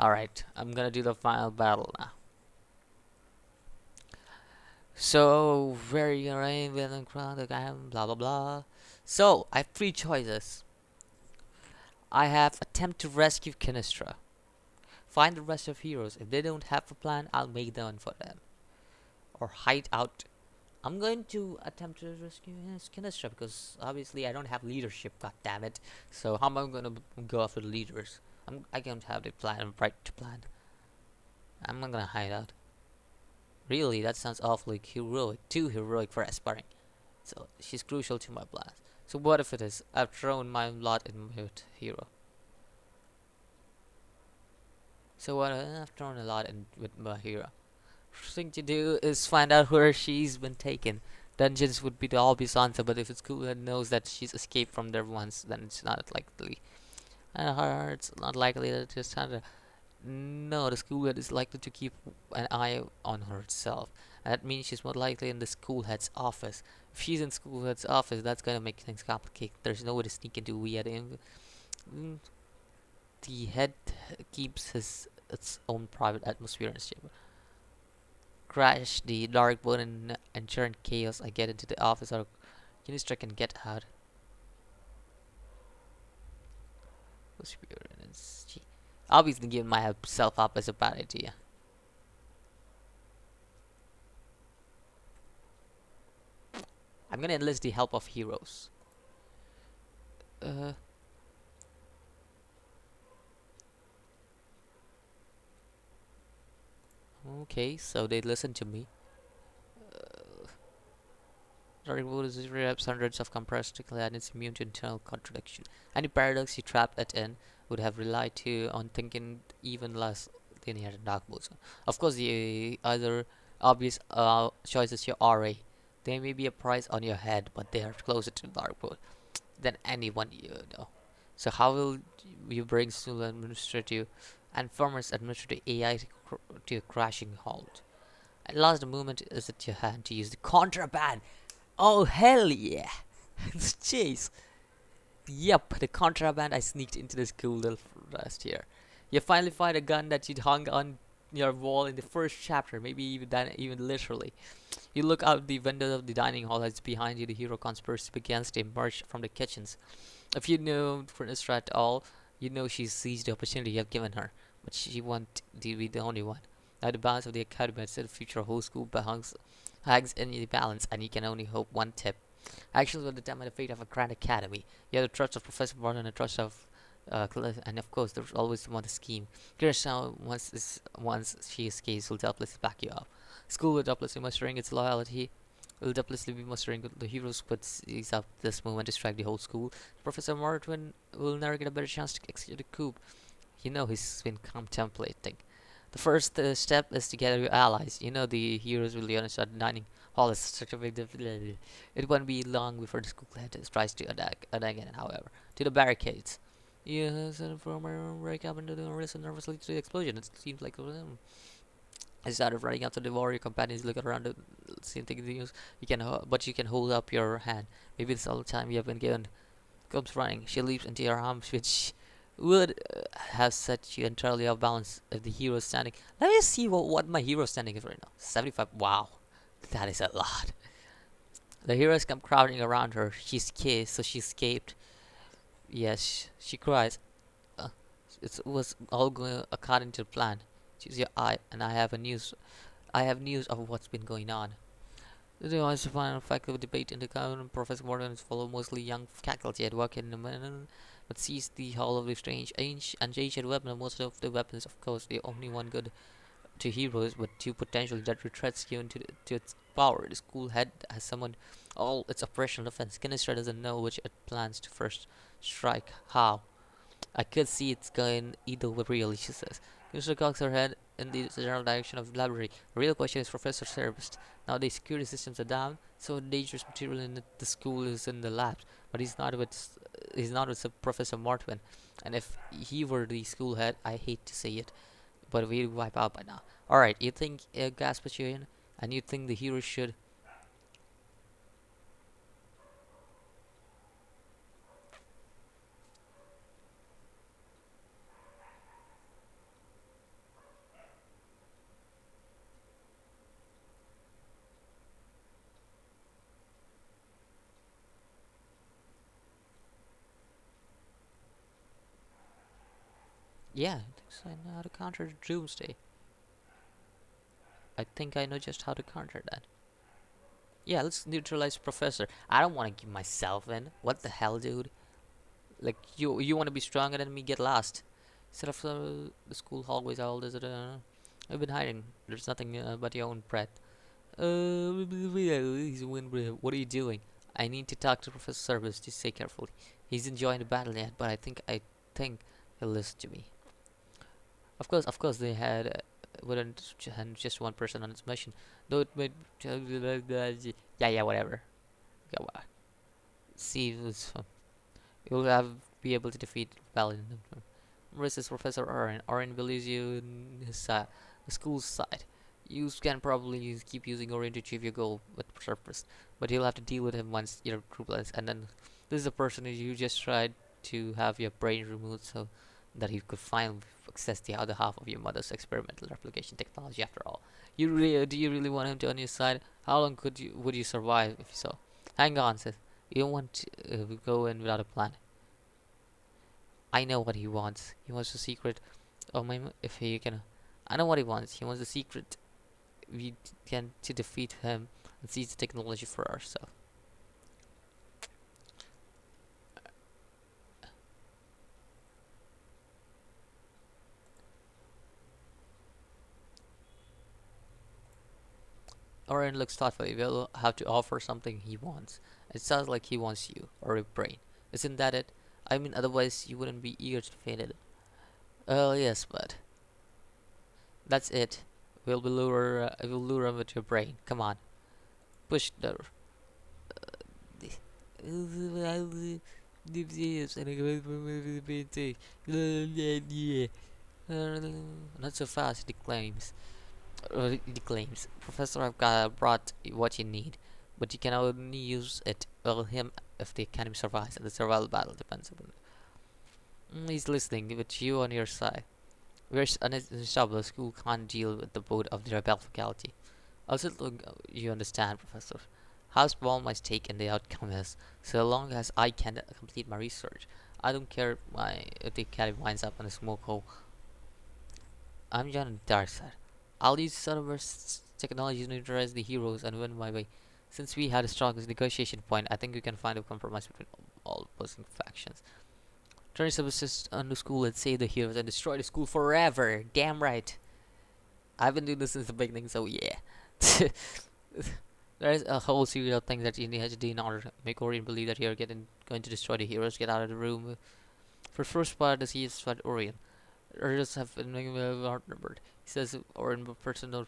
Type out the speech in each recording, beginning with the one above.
Alright, I'm gonna do the final battle now. So, where you going with the crowd again, blah blah blah. So, I have three choices. I have attempt to rescue Kinestra. Find the rest of heroes. If they don't have a plan, I'll make one for them. Or hide out. I'm going to attempt to rescue Kinestra because obviously I don't have leadership, god damn it. So how am I gonna go after the leaders? I don't have the plan right to plan. I'm not gonna hide out. Really, that sounds awfully heroic. Too heroic for aspiring. So she's crucial to my plans. So what if it is? I've thrown my lot in with hero. So what? I've thrown a lot in with my hero. First thing to do is find out where she's been taken. Dungeons would be the obvious answer, but if it's cool and knows that she's escaped from there once, then it's not likely. It's not likely that just had. No, the school head is likely to keep an eye on herself. And that means she's more likely in the school head's office. If she's in school head's office, that's gonna make things complicated. There's no way to sneak into via mm, the head keeps his its own private atmosphere in his chamber. Crash the dark bone and ensure chaos. I get into the office or Kinistra can get out. Obviously, giving myself up is a bad idea. I'm gonna enlist the help of heroes. Uh, okay, so they listen to me. Dark Wood is reps hundreds of compressed and it's immune to internal contradiction. Any paradox you trapped it in would have relied on thinking even less linear than Dark Wood. Of course, the other obvious choice is your RA. They may be a price on your head, but they are closer to Dark Wood than anyone you know. So how will you bring Sula administrative and farmers administrative AI to a crashing halt? At last, the moment is at your hand to use the contraband. Oh hell yeah! Jeez. Yep, the contraband I sneaked into the school last year. You finally find a gun that you'd hung on your wall in the first chapter, maybe even literally. You look out the window of the dining hall as behind you the hero conspiracy begins to emerge from the kitchens. If you know Furnistra at all, you know she's seized the opportunity you have given her, but she won't be the only one. Now the balance of the academy and the future whole school hangs in the balance, and you can only hope one tip. Actions will determine the fate of a grand academy. You have the trust of Professor Barton and the trust of and of course there's always one scheme. Kirishima, once she escapes, will doubtlessly back you up. School will doubtlessly mustering its loyalty. Will doubtlessly be mustering the heroes, but seize up this moment to strike the whole school. Professor Martin will never get a better chance to execute the coup. You know he's been contemplating. The first step is to gather your allies. You know the heroes will start dining hall is such a big difficulty. It won't be long before the school head tries to attack again, however. To the barricades. You from break up into the listen nervously to the explosion. It seems like I started running after the warrior companions look around the same thing you can but you can hold up your hand. Maybe it's all the time you have been given. Comes running. She leaps into your arms which would have set you entirely off balance if the hero is standing. Let me see what my hero standing is right now. 75. Wow. That is a lot. The heroes come crowding around her. She's scared, so she escaped. Yes, she cries. Uh, it was all going according to plan. Choose your eye, and I have news. I have news of what's been going on. The device to final faculty debate in the common Professor Morgan is follow mostly young faculty at work in the but sees the whole of the strange ancient weapon. Most of the weapons, of course, the only one good to heroes, but two potential deadly threats given to its power. The school head has summoned all its operational defense. Kinestra doesn't know which it plans to first strike. How? I could see it's going either way, really, she says. Kinestra cocks her head in the general direction of the library. The real question is Professor Servist. Now the security systems are down, so dangerous material in the school is in the labs. But he's not with Professor Mortwin. And if he were the school head, I hate to say it, but we'll wipe out by now. Alright, you think gas put you in, and you think the hero should. Yeah, I think so. I know how to counter Doomsday. I think I know just how to counter that. Yeah, let's neutralize Professor. I don't want to give myself in. What the hell, dude? Like, you want to be stronger than me? Get lost. Instead of the school hallways, all this. I've been hiding. There's nothing but your own breath. What are you doing? I need to talk to Professor Service. Just say carefully. He's enjoying the battle yet, but I think he'll listen to me. Of course, they had wouldn't had just one person on its mission, though it made yeah, whatever. Yeah, see, you'll have be able to defeat Rebellion. Versus Professor Oren. Oren believes you in his the school's side. You can probably keep using Oren to achieve your goal with purpose, but you'll have to deal with him once your group ends. And then this is a person who you just tried to have your brain removed so that he could finally access the other half of your mother's experimental replication technology. After all, do you really want him to on your side? How long would you survive if so? Hang on, sis. You don't want to go in without a plan. I know what he wants. He wants the secret of my. If he can, I know what he wants. He wants the secret. We can to defeat him and seize the technology for ourselves. Oren looks thoughtful. We'll have to offer something he wants. It sounds like he wants you or your brain. Isn't that it? I mean, otherwise you wouldn't be eager to defeat it. Oh yes, but that's it. We'll lure him with your brain. Come on, push the not so fast, he declaims. Professor, I've brought what you need, but you can only use it well him if the academy survives, and the survival battle depends upon it. He's listening, with you on your side. We're unstoppable. School can't deal with the boat of the rebel faculty. Also, look, you understand, Professor, how small my stake in the outcome is. So long as I can complete my research, I don't care if the academy winds up in a smoke hole. I'm John on the dark side. I'll use Server's technology to neutralize the heroes and win my way. Since we had a strongest negotiation point, I think we can find a compromise between all opposing factions. Turn subsist on the school and save the heroes and destroy the school forever. Damn right. I've been doing this since the beginning, so yeah. There's a whole series of things that you need to do in order to make Orion believe that you're going to destroy the heroes. Get out of the room. For first part, the siege fight Orion. Urges have been outnumbered. He says Orion personal.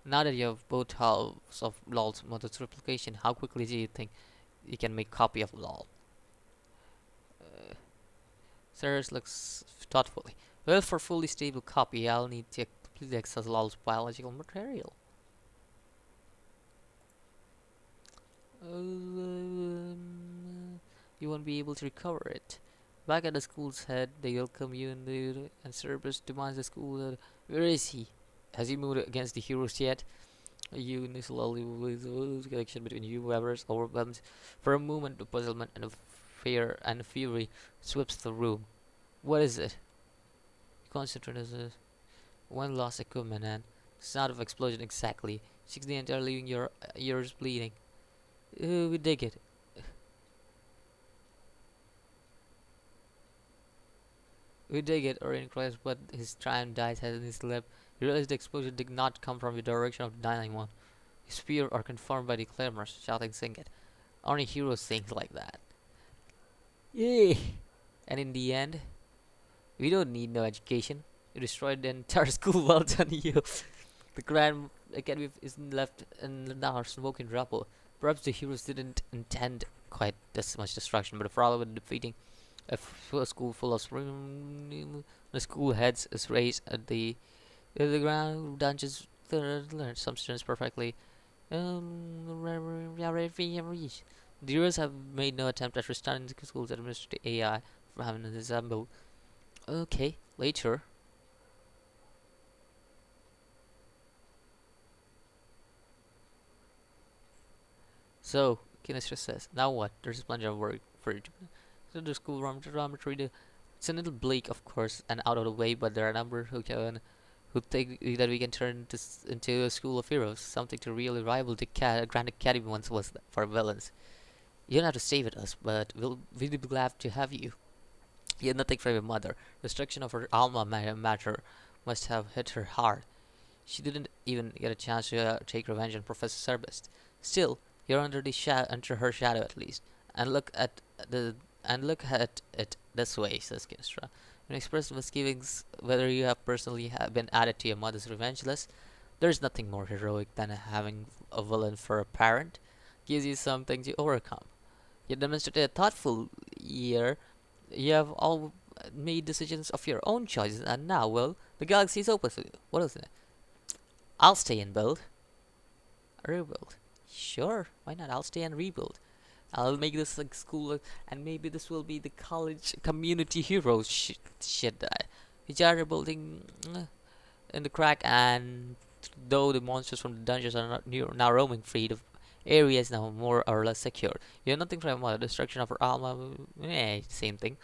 Now that you have both halves of LOL's mother's replication, how quickly do you think you can make copy of LOL? Cyrus looks thoughtfully. Well, for fully stable copy, I'll need to completely access LOL's biological material. You won't be able to recover it. Back at the school's head, they welcome you and Cerberus demands the school. Where is he? Has he moved against the heroes yet? You slowly with the connection between you whoever's overwhelmed. For a moment, the puzzlement and the fear and fury sweeps the room. What is it? Concentrate as a one lost equipment and sound of explosion exactly. Shakes the entire leaving your ears bleeding. We dig it. We dig it, Orion cries, but his triumph dies in his lip. He realized the explosion did not come from the direction of the 991. His fear are confirmed by the clamors, shouting sing it. Only heroes think like that. Yay! And in the end, we don't need no education. You destroyed the entire school, well done you. The Grand Academy is left in now smoking rubble. Perhaps the heroes didn't intend quite this much destruction, but the problem with defeating a school full of the school heads is raised at the ground dungeons learn some students perfectly. The heroes have made no attempt at restoring the school's administrative AI from having assembled. Okay, later. So, Kinestra says, now what? There's plenty of work for you to do. So the school dormitory, It's a little bleak, of course, and out of the way, but there are a number who think that we can turn this into a school of heroes, something to really rival the Grand Academy once was for villains. You don't have to stay with us, but we'll be glad to have you. You had nothing from your mother. Destruction of her alma mater must have hit her hard. She didn't even get a chance to take revenge on Professor Cerbest. Still, you're under her shadow at least. And the look at it this way, says Kinstra. When expressed misgivings whether you have personally been added to your mother's revenge list, there's nothing more heroic than having a villain for a parent. Gives you something to overcome. You demonstrated a thoughtful year. You have all made decisions of your own choices, and now, well, the galaxy is open to you. What is it? I'll stay and build. Rebuild. Sure, why not? I'll stay and rebuild. I'll make this like school, and maybe this will be the college community heroes shit that which are rebuilding in the crack. And though the monsters from the dungeons are not now roaming free, the area is now more or less secure. You have nothing from destruction of her alma. Same thing.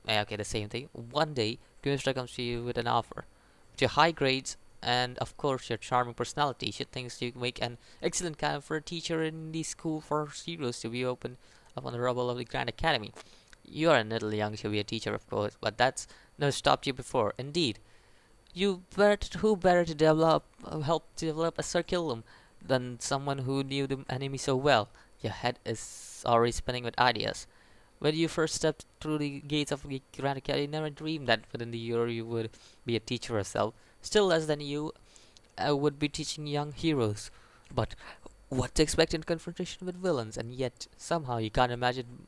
Okay, the same thing. One day, Grimstra comes to you with an offer. With your high grades and, of course, your charming personality, she thinks you make an excellent kind for a teacher in the school for heroes to be open up on the rubble of the Grand Academy. You are a little young to be a teacher, of course, but that's never stopped you before. Indeed, who better to help develop a curriculum than someone who knew the enemy so well? Your head is already spinning with ideas. When you first stepped through the gates of the Grand Academy, you never dreamed that within the year you would be a teacher yourself. Still less than you would be teaching young heroes. But what to expect in confrontation with villains? And yet, somehow, you can't imagine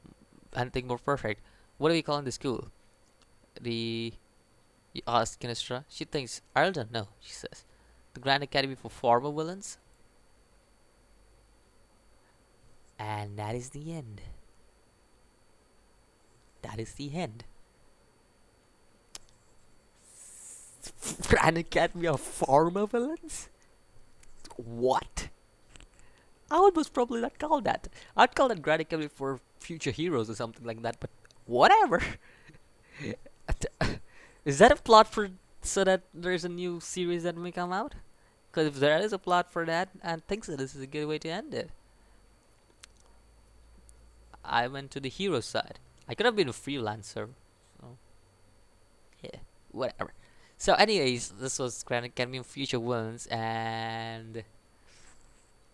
anything more perfect. What are we calling the school? The You ask Kinestra. She thinks, I don't know, she says. The Grand Academy for Former Villains? And that is the end. That is the end. Grand Academy of Former Villains? What? I would most probably not call that. I'd call that Grand Academy for Future Heroes or something like that, but whatever. Is that a plot for so that there's a new series that may come out? Because if there is a plot for that, I think so this is a good way to end it. I went to the hero side. I could have been a freelancer. So, yeah, whatever. So, anyways, this was Grand Academy of Future Villains, and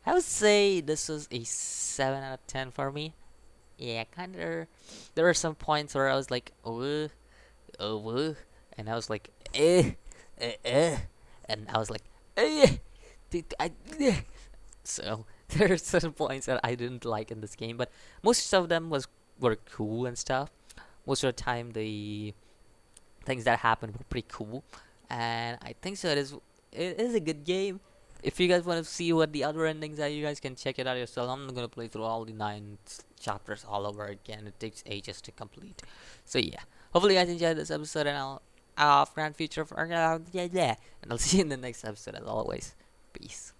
I would say this was a 7 out of 10 for me. Yeah, kinda. There were some points where I was like, and I was like, and I was like, so there are certain points that I didn't like in this game, but most of them were cool and stuff. Most of the time, the things that happened were pretty cool, and I think so. It is a good game. If you guys want to see what the other endings are, you guys can check it out yourself. I'm not gonna play through all the 9 chapters all over again. It takes ages to complete. So yeah, hopefully you guys enjoyed this episode, and I'll grand future for and I'll see you in the next episode as always. Peace.